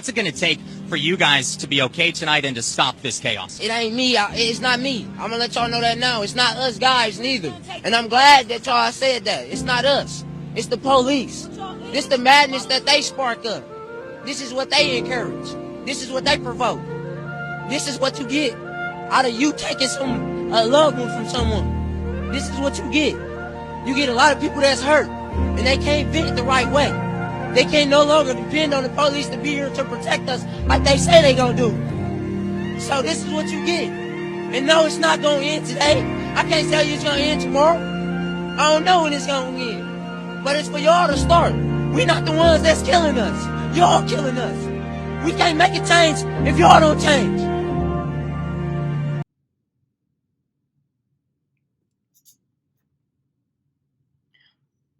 What's it going to take for you guys to be okay tonight and to stop this chaos? It ain't me. It's not me. I'm going to let y'all know that now. It's not us guys neither. And I'm glad that y'all said that. It's not us. It's the police. This the madness that they spark up. This is what they encourage. This is what they provoke. This is what you get out of you taking a loved one from someone. This is what you get. You get a lot of people that's hurt, and they can't vent the right way. They can no longer depend on the police to be here to protect us like they say they gonna do. So this is what you get. And no, it's not gonna end today. I can't tell you it's gonna end tomorrow. I don't know when it's gonna end. But it's for y'all to start. We not the ones that's killing us. Y'all killing us. We can't make a change if y'all don't change.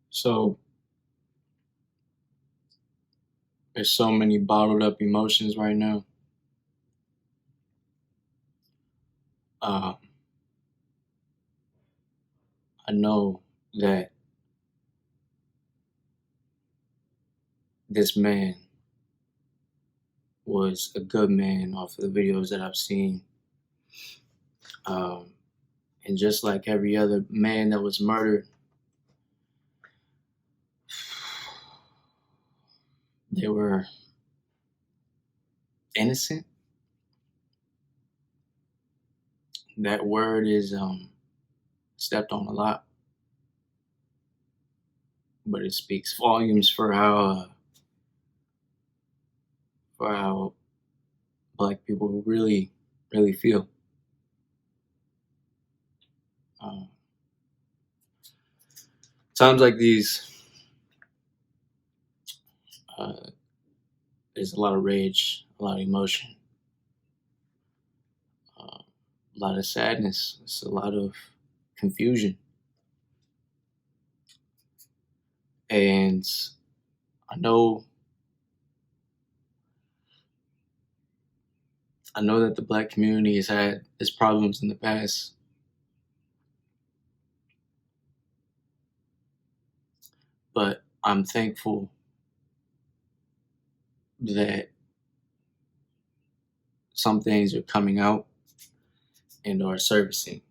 So there's so many bottled up emotions right now. I know that this man was a good man off of the videos that I've seen. And just like every other man that was murdered, they were innocent. That word is stepped on a lot, but it speaks volumes for how Black people really feel. Times like these, there's a lot of rage, a lot of emotion, a lot of sadness, it's a lot of confusion. And I know that the Black community has had its problems in the past. But I'm thankful that some things are coming out and are surfacing.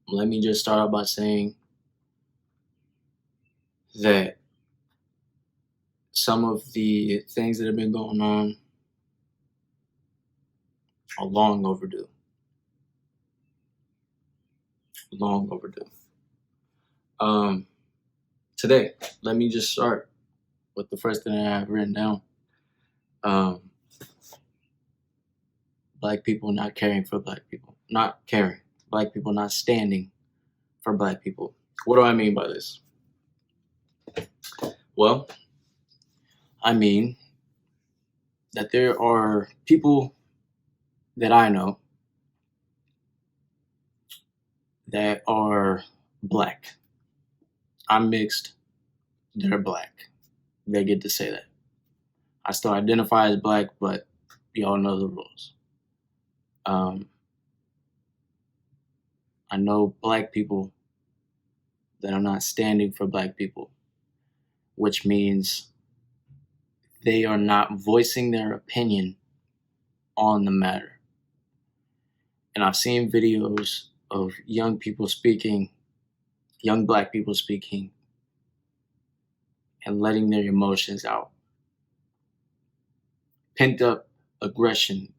Let me just start out by saying that some of the things that have been going on are long overdue. Long overdue. Today, let me just start with the first thing I have written down. Black people not caring for Black people. Not caring. Black people not standing for Black people. What do I mean by this? Well, I mean that there are people that I know that are Black. I'm mixed. They're Black. They get to say that. I still identify as Black, but y'all know the rules. I know Black people that are not standing for Black people, which means they are not voicing their opinion on the matter. And I've seen videos of young people speaking, young Black people speaking, and letting their emotions out. Pent up aggression,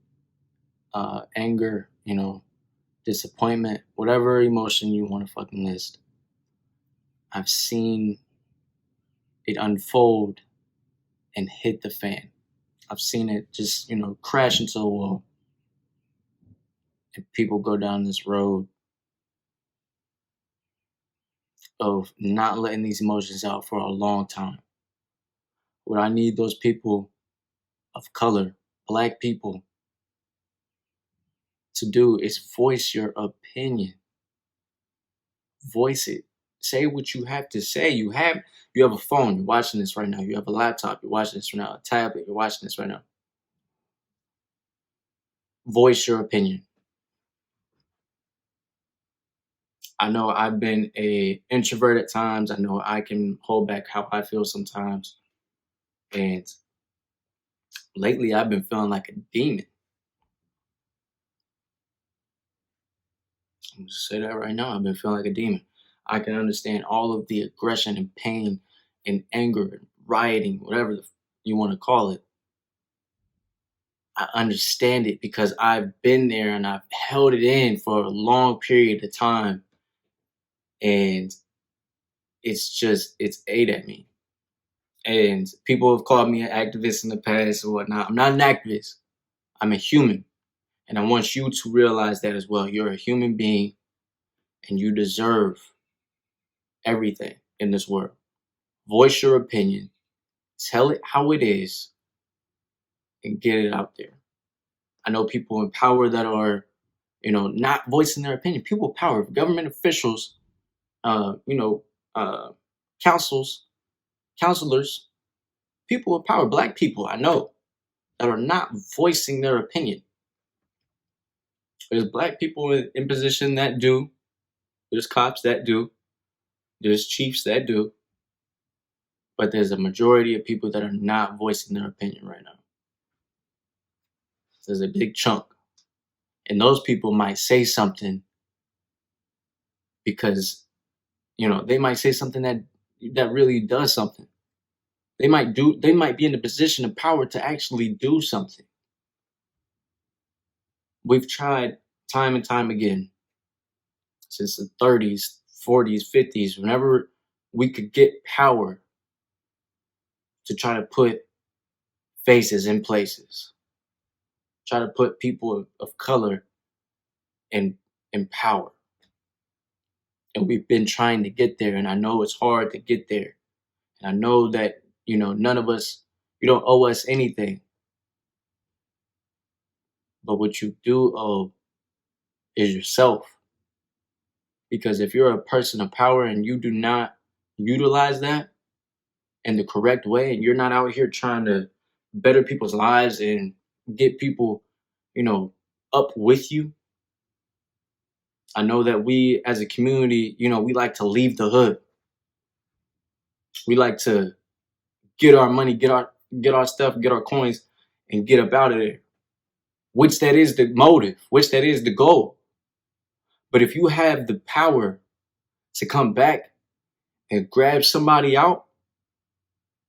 anger, disappointment, whatever emotion you want to fucking list. I've seen it unfold and hit the fan. I've seen it just, crash into a wall. And people go down this road of not letting these emotions out for a long time. What I need those people of color, Black people, to do is voice your opinion. Voice it. Say what you have to say. You have a phone, you're watching this right now. You have a laptop, you're watching this right now. A tablet, you're watching this right now. Voice your opinion. I know I've been an introvert at times. I know I can hold back how I feel sometimes. And lately, I've been feeling like a demon. I'm just say that right now. I've been feeling like a demon. I can understand all of the aggression and pain and anger and rioting, whatever you want to call it. I understand it because I've been there and I've held it in for a long period of time. And it's ate at me. And people have called me an activist in the past or whatnot. I'm not an activist. I'm a human. And I want you to realize that as well. You're a human being and you deserve everything in this world. Voice your opinion, tell it how it is, and get it out there. I know people in power that are, not voicing their opinion. People in power, government officials, uh, you know, uh, counselors, people in power, black people I know that are not voicing their opinion. There's black people in position that do. There's cops that do. There's chiefs that do. But there's a majority of people that are not voicing their opinion right now. There's a big chunk. And those people might say something because, they might say something that really does something. They might be in a position of power to actually do something. We've tried time and time again since the 30s, 40s, 50s, whenever we could get power to try to put faces in places, try to put people of color in power. And we've been trying to get there, and I know it's hard to get there. And I know that, none of us, you don't owe us anything. But what you do owe is yourself. Because if you're a person of power and you do not utilize that in the correct way, and you're not out here trying to better people's lives and get people, up with you. I know that we as a community, we like to leave the hood. We like to get our money, get our stuff, get our coins, and get up out of there. Which that is the motive, which that is the goal. But if you have the power to come back and grab somebody out,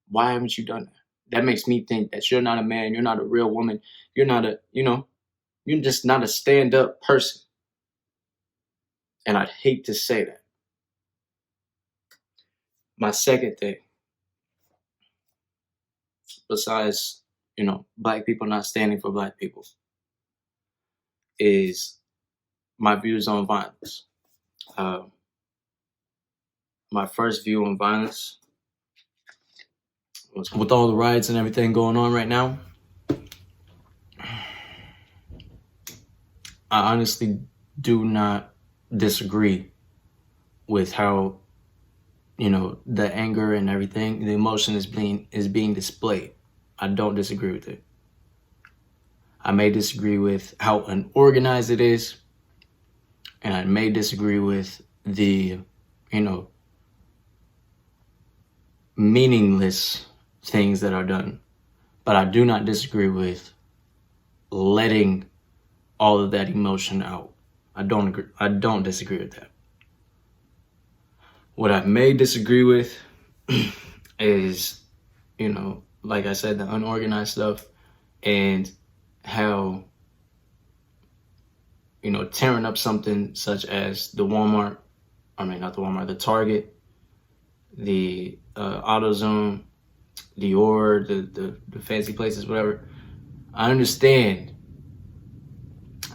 why haven't you done that? That makes me think that you're not a man, you're not a real woman, you're not you're just not a stand-up person. And I'd hate to say that. My second thing, besides, black people not standing for black people, is my views on violence. My first view on violence was with all the riots and everything going on right now. I honestly do not disagree with how, the anger and everything, the emotion is being displayed. I don't disagree with it. I may disagree with how unorganized it is, and I may disagree with the, meaningless things that are done. But I do not disagree with letting all of that emotion out. I don't disagree with that. What I may disagree with is, like I said, the unorganized stuff and how, tearing up something such as the Target, the AutoZone, Dior, the fancy places, whatever. I understand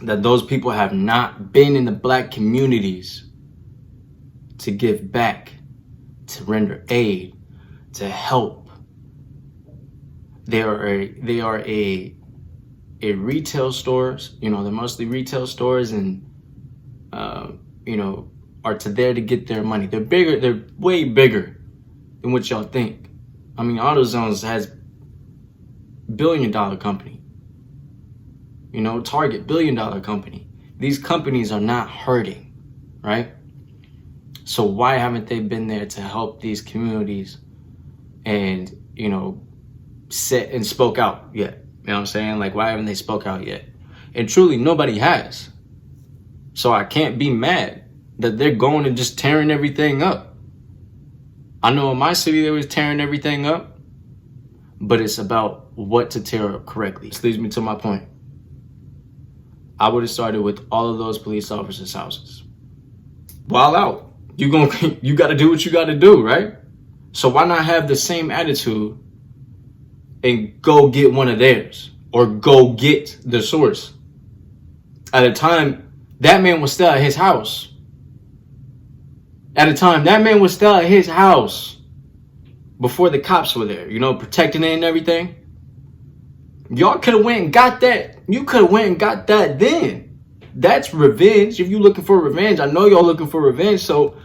that those people have not been in the black communities to give back, to render aid, to help. They are a retail stores. They're mostly retail stores, and are there to get their money. They're bigger. They're way bigger than what y'all think. I mean, AutoZone has $1 billion company. Target, $1 billion company. These companies are not hurting, right? So why haven't they been there to help these communities and, said and spoke out yet? You know what I'm saying? Like, why haven't they spoke out yet? And truly, nobody has. So I can't be mad that they're going and just tearing everything up. I know in my city they was tearing everything up, but it's about what to tear up correctly. This leads me to my point. I would have started with all of those police officers' houses. While out, you got to do what you got to do, right? So why not have the same attitude and go get one of theirs or go get the source? At a time, that man was still at his house. At a time, that man was still at his house before the cops were there, protecting it and everything. Y'all could have went and got that. You could have went and got that then. That's revenge. If you're looking for revenge, I know y'all looking for revenge, so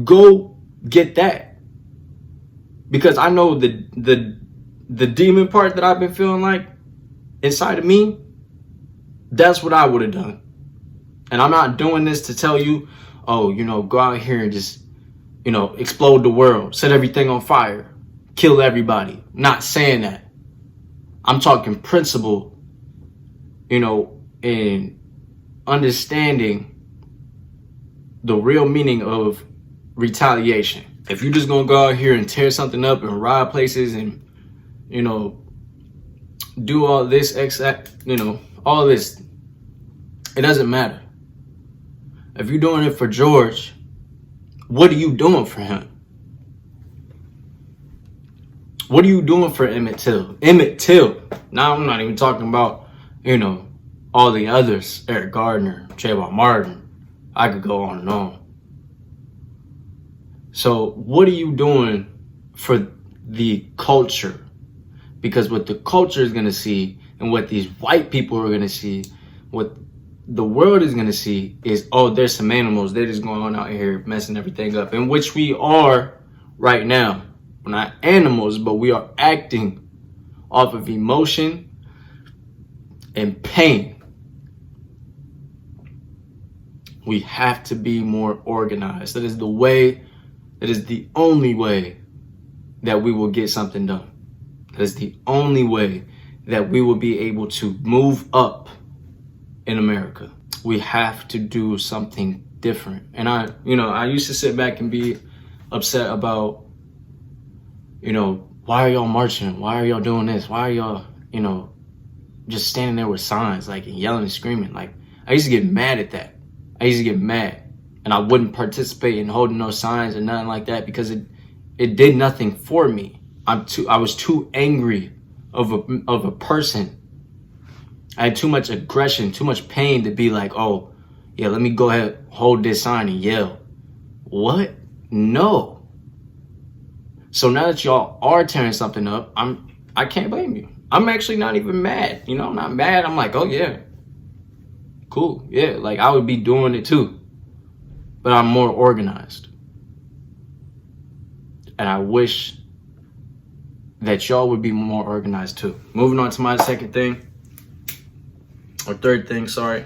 go get that. Because I know the demon part that I've been feeling like inside of me, that's what I would have done. And I'm not doing this to tell you, go out here and just, explode the world, set everything on fire, kill everybody. Not saying that. I'm talking principle, and understanding the real meaning of retaliation. If you're just gonna go out here and tear something up and rob places and, do all this, all this, it doesn't matter. If you're doing it for George, what are you doing for him? What are you doing for Emmett Till? Emmett Till. Now, I'm not even talking about, all the others. Eric Gardner, Trayvon Martin. I could go on and on. So what are you doing for the culture? Because what the culture is going to see and what these white people are going to see, what the world is going to see is, there's some animals. They're just going on out here messing everything up. In which we are right now. We're not animals, but we are acting off of emotion and pain. We have to be more organized. That is the only way that we will get something done. That is the only way that we will be able to move up in America. We have to do something different. And I used to sit back and be upset about, why are y'all marching? Why are y'all doing this? Why are y'all, just standing there with signs, like, and yelling and screaming? Like, I used to get mad at that. I used to get mad. And I wouldn't participate in holding no signs or nothing like that because it did nothing for me. I was too angry of a person. I had too much aggression, too much pain to be like, oh, yeah, let me go ahead, hold this sign and yell. What? No. So now that y'all are tearing something up, I can't blame you. I'm actually not even mad. I'm not mad. I'm like, oh yeah, cool. Yeah, like I would be doing it too. But I'm more organized. And I wish that y'all would be more organized too. Moving on to my third thing, sorry.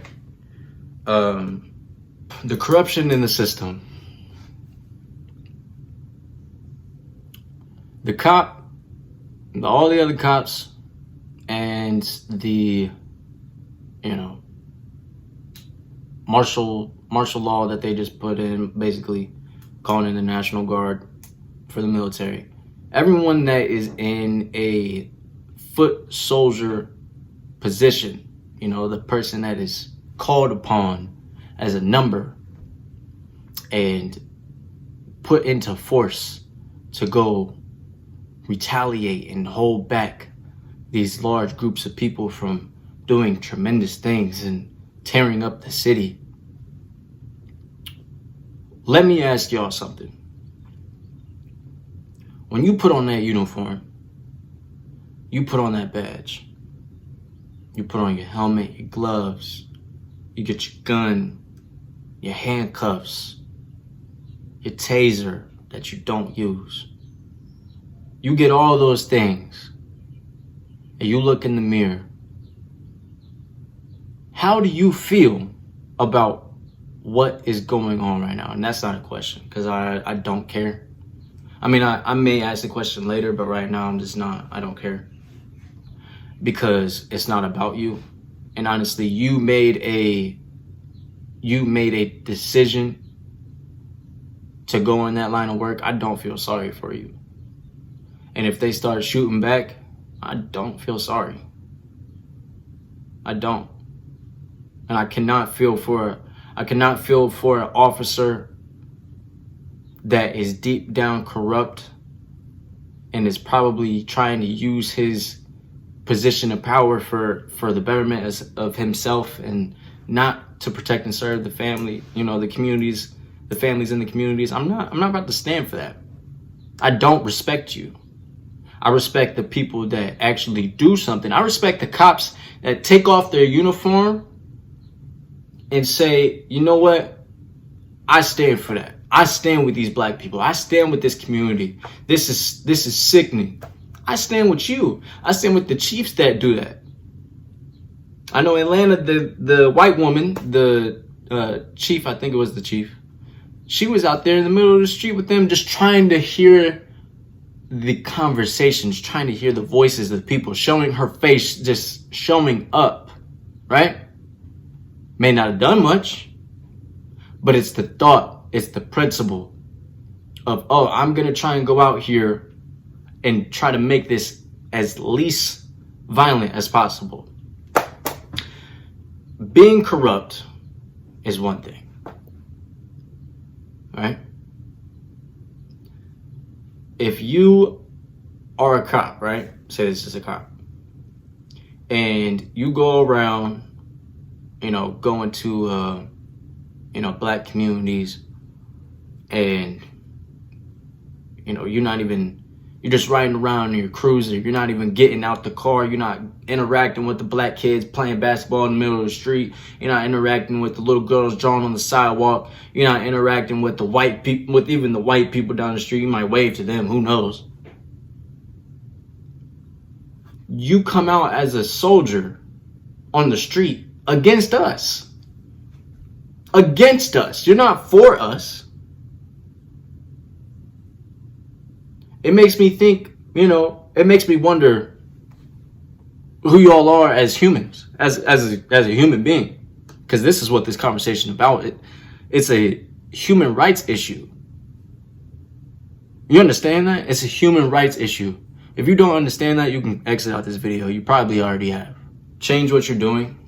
The corruption in the system. The cop, all the other cops, and the, martial law that they just put in, basically calling in the National Guard for the military. Everyone that is in a foot soldier position, the person that is called upon as a number and put into force to go retaliate and hold back these large groups of people from doing tremendous things and tearing up the city. Let me ask y'all something. When you put on that uniform, you put on that badge, you put on your helmet, your gloves, you get your gun, your handcuffs, your taser that you don't use. You get all those things and you look in the mirror. How do you feel about what is going on right now? And that's not a question because I don't care. I mean, I may ask the question later, but right now I don't care. because it's not about you. And honestly, you made a decision to go in that line of work. I don't feel sorry for you. And if they start shooting back, I don't feel sorry. I don't. And I cannot feel for an officer that is deep down corrupt and is probably trying to use his position of power for the betterment of himself and not to protect and serve the family, the communities, the families in the communities. I'm not about to stand for that. I don't respect you. I respect the people that actually do something. I respect the cops that take off their uniform and say, you know what? I stand for that. I stand with these black people. I stand with this community. This is sickening. I stand with you. I stand with the chiefs that do that. I know Atlanta, the white woman, the chief, I think it was the chief, she was out there in the middle of the street with them just trying to hear the conversations, trying to hear the voices of the people, showing her face, just showing up, right? May not have done much, but it's the thought, it's the principle of, oh, I'm going to try and go out here and try to make this as least violent as possible. Being corrupt is one thing, right? If you are a cop, right? Say this is a cop. And you go around, going to, black communities and, you're just riding around in your cruiser. You're not even getting out the car. You're not interacting with the black kids playing basketball in the middle of the street. You're not interacting with the little girls drawn on the sidewalk. You're not interacting with the white people, with even the white people down the street. You might wave to them. Who knows? You come out as a soldier on the street against us. Against us. You're not for us. It makes me think, it makes me wonder who you all are as humans, as a human being. Because this is what this conversation is about. It's a human rights issue. You understand that? It's a human rights issue. If you don't understand that, you can exit out this video. You probably already have. Change what you're doing,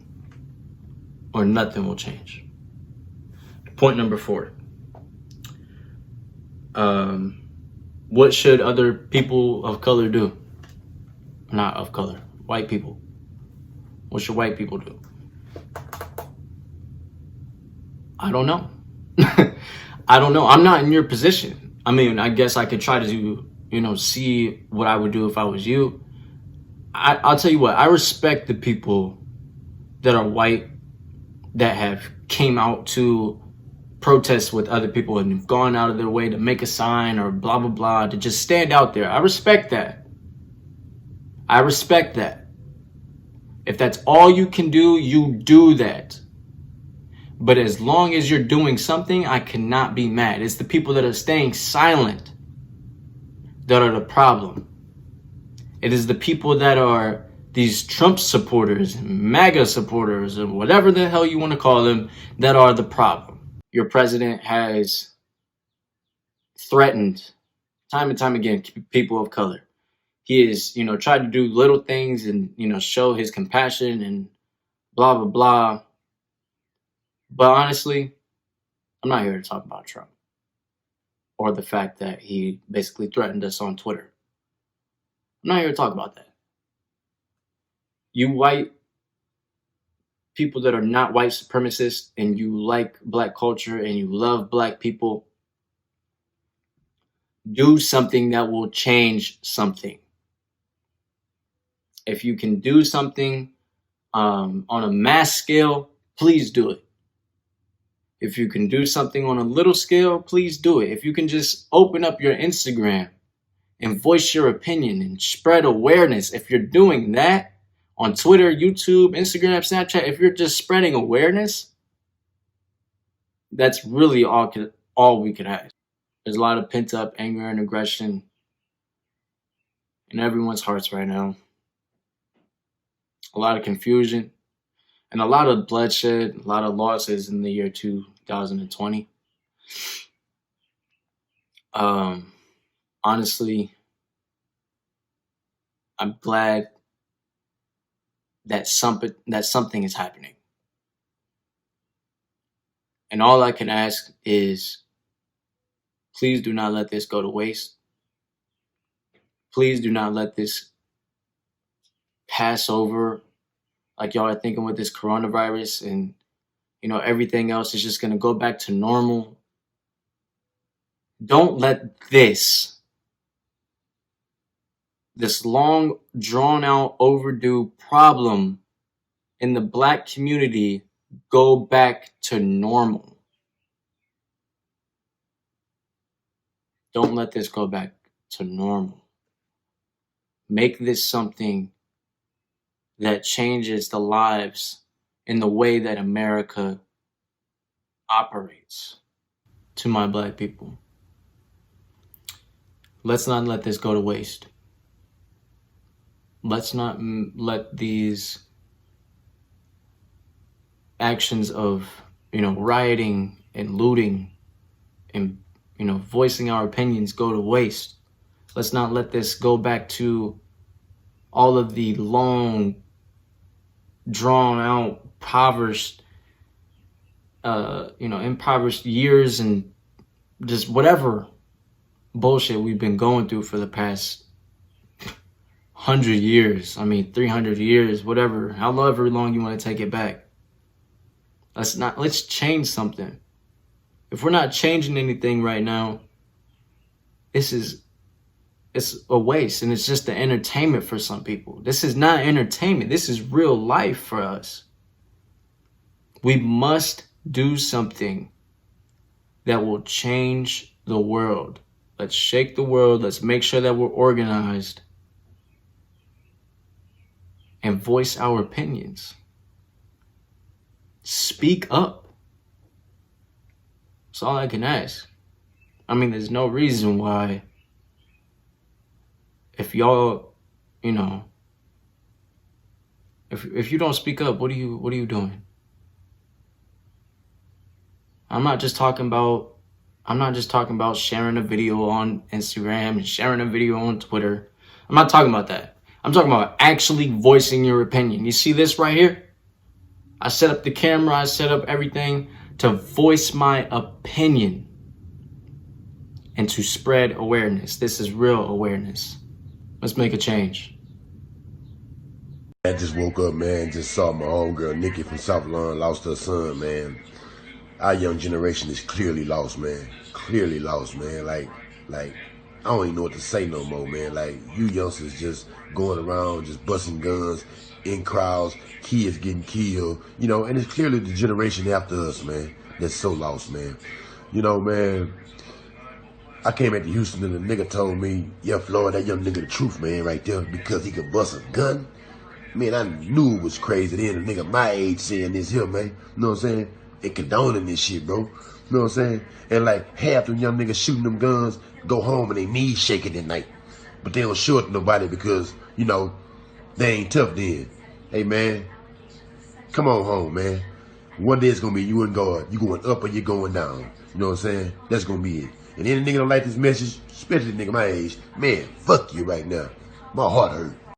or nothing will change. Point number 4. What should other people of color do? Not of color, white people. What should white people do? I don't know. I don't know. I'm not in your position. I mean, I guess I could try to, see what I would do if I was you. I'll tell you what, I respect the people that are white that have came out to protest with other people and have gone out of their way to make a sign or blah, blah, blah, to just stand out there. I respect that. I respect that. If that's all you can do, you do that. But as long as you're doing something, I cannot be mad. It's the people that are staying silent that are the problem. It is the people that are these Trump supporters, MAGA supporters, or whatever the hell you want to call them, that are the problem. Your president has threatened time and time again people of color. He has, tried to do little things and, show his compassion and blah, blah, blah. But honestly, I'm not here to talk about Trump or the fact that he basically threatened us on Twitter. I'm not here to talk about that. You white people that are not white supremacists and you like black culture and you love black people, do something that will change something. If you can do something on a mass scale, please do it. If you can do something on a little scale, please do it. If you can just open up your Instagram and voice your opinion and spread awareness, if you're doing that, on Twitter, YouTube, Instagram, Snapchat, if you're just spreading awareness, that's really all we could have. There's a lot of pent-up anger and aggression in everyone's hearts right now. a lot of confusion, and a lot of bloodshed, a lot of losses in the year 2020. Honestly, I'm glad that something is happening. And all I can ask is, please do not let this go to waste. Please do not let this pass over like y'all are thinking with this coronavirus, and everything else is just going to go back to normal. Don't let this long drawn out overdue problem in the Black community go back to normal. Don't let this go back to normal. Make this something that changes the lives in the way that America operates. To my Black people, let's not let this go to waste. Let's not let these actions of, rioting and looting and, voicing our opinions go to waste. Let's not let this go back to all of the long, drawn out, impoverished years and just whatever bullshit we've been going through for the past 100 years. 300 years, whatever, however long you want to take it back. Let's change something. If we're not changing anything right now, it's a waste, and it's just the entertainment for some people. This is not entertainment. This is real life for us. We must do something that will change the world. Let's shake the world. Let's make sure that we're organized and voice our opinions. Speak up. That's all I can ask. There's no reason why, if y'all, if you don't speak up, what are you doing? I'm not just talking about sharing a video on Instagram and sharing a video on Twitter. I'm not talking about that. I'm talking about actually voicing your opinion. You see this right here? I set up the camera, I set up everything to voice my opinion and to spread awareness. This is real awareness. Let's make a change. I just woke up, man, just saw my homegirl Nikki from South Lawn lost her son, man. Our young generation is clearly lost, man. Clearly lost, man. Like, I don't even know what to say no more, man. Like, you youngsters just going around, just busting guns in crowds, kids getting killed, and it's clearly the generation after us, man, that's so lost, man. Man, I came back to Houston and the nigga told me, yeah, Floyd, that young nigga the truth, man, right there, because he could bust a gun. Man, I knew it was crazy then, a nigga my age saying this here, man. You know what I'm saying? It condoning this shit, bro. You know what I'm saying? And like half them young niggas shooting them guns go home and they knees shaking at night. But they don't show it to nobody because, they ain't tough then. Hey, man, come on home, man. One day it's going to be you and God. You going up or you going down. You know what I'm saying? That's going to be it. And any nigga don't like this message, especially nigga my age, man, fuck you right now. My heart hurt.